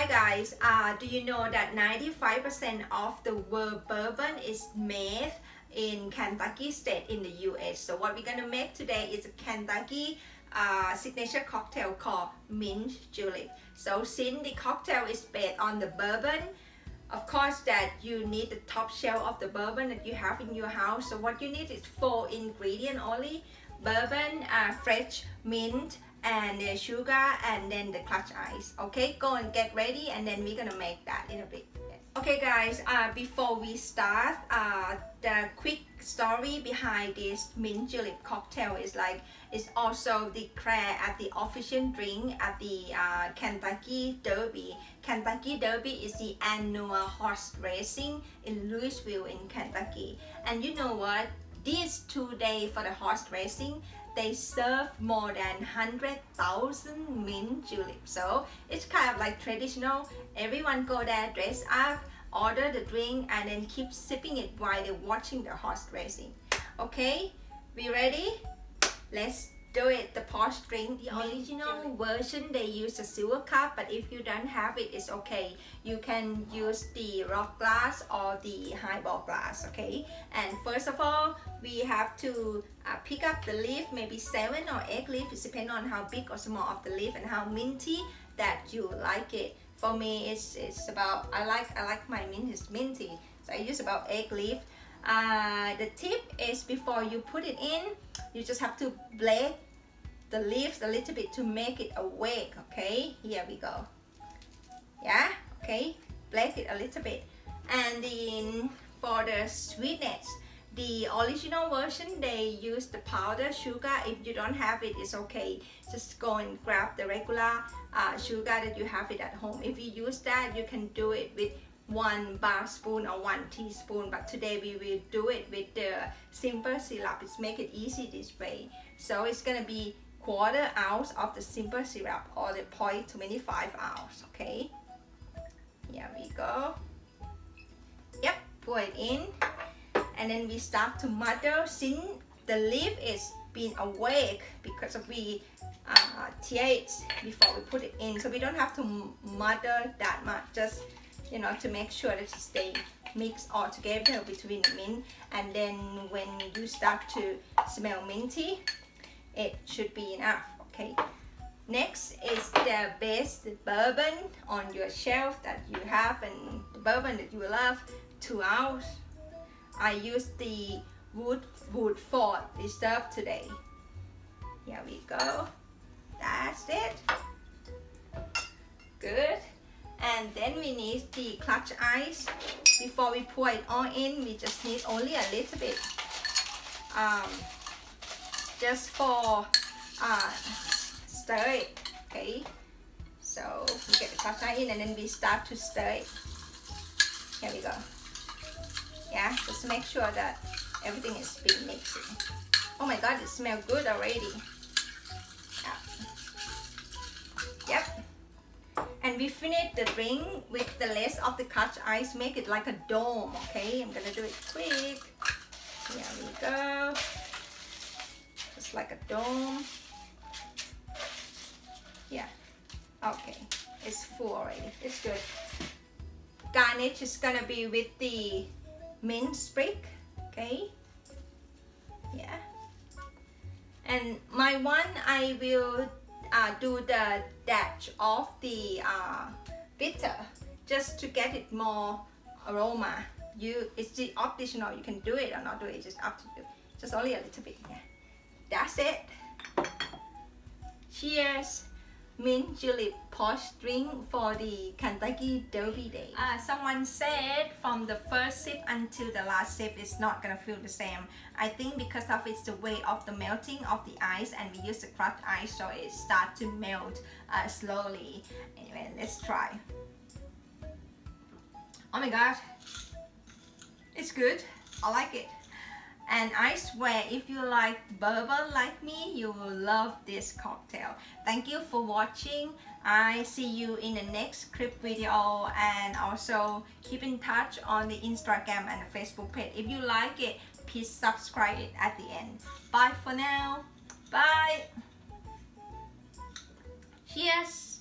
Hi guys, do you know that 95% of the world bourbon is made in Kentucky state in the US? So what we're gonna make today is a Kentucky signature cocktail called Mint Julep. So since the cocktail is based on the bourbon, of course that you need the top shelf of the bourbon that you have in your house. So what you need is 4 ingredients only: bourbon, fresh mint, and the sugar, and then the clutch ice. Okay, go and get ready, and then we're gonna make that in a bit. Okay guys, before we start, the quick story behind this Mint Julep cocktail is like it's also declared as the official drink at the Kentucky Derby. Kentucky Derby is the annual horse racing in Louisville in Kentucky. And you know what? These 2 days for the horse racing, they serve more than 100,000 mint juleps. So it's kind of like traditional. Everyone go there, dress up, order the drink, and then keep sipping it while they're watching the horse racing. Okay, we ready? Let's do it. The posh drink, the original version, they use a silver cup, but if you don't have it, it's okay. You can use the rock glass or the highball glass. Okay, and first of all, we have to pick up the leaf, maybe 7 or 8 leaves. It depends on how big or small of the leaf and how minty that you like it. For me, it's about, I like my mint is minty, so I use about 8 leaves. The tip is before you put it in, you just have to blend the leaves a little bit to make it awake. Okay, here we go. Yeah, okay, blend it a little bit. And then for the sweetness, the original version, they use the powder sugar. If you don't have it, it's okay. Just go and grab the regular sugar that you have it at home. If you use that, you can do it with 1 bar spoon or 1 teaspoon, but today we will do it with the simple syrup. It's make it easy this way. So it's gonna be 1/4 ounce of the simple syrup, or the 0.25 ounce. Okay, here we go. Yep, pour it in, and then we start to muddle. Since the leaf is being awake because of we tear it before we put it in, so we don't have to muddle that much, just to make sure that it stay mixed all together between the mint. And then when you start to smell minty, it should be enough. Okay, next is the best bourbon on your shelf that you have, and the bourbon that you love, 2 ounce. I use the Woodford Reserve today. Here we go. That's it. Good. And then we need the clutch ice. Before we pour it all in, we just need only a little bit, just for stir it. Okay, so we get the clutch ice in, and then we start to stir it. Here we go. Yeah, just make sure that everything is being mixed. Oh my god, it smells good already. Yep. And we finish the drink with the rest of the clutch ice. Make it like a dome. Okay, I'm gonna do it quick. Here we go. Just like a dome. Yeah. Okay, it's full already. It's good. Garnish is gonna be with the mint sprig. Okay. Yeah. And my one, I will do the dash of the bitter, just to get it more aroma. It's optional. You can do it or not do it. It's just up to you. Just only a little bit. Yeah. That's it. Cheers. Mint Julep posh drink for the Kentucky Derby Day. Someone said from the first sip until the last sip it's not gonna feel the same. I think because of it's the way of the melting of the ice, and we use the crushed ice, so it starts to melt slowly. Anyway, let's try. Oh my god, it's good. I like it. And I swear, if you like bourbon like me, you will love this cocktail. Thank you for watching. I see you in the next clip video, and also keep in touch on the Instagram and the Facebook page. If you like it, please subscribe it at the end. Bye for now. Bye. Cheers.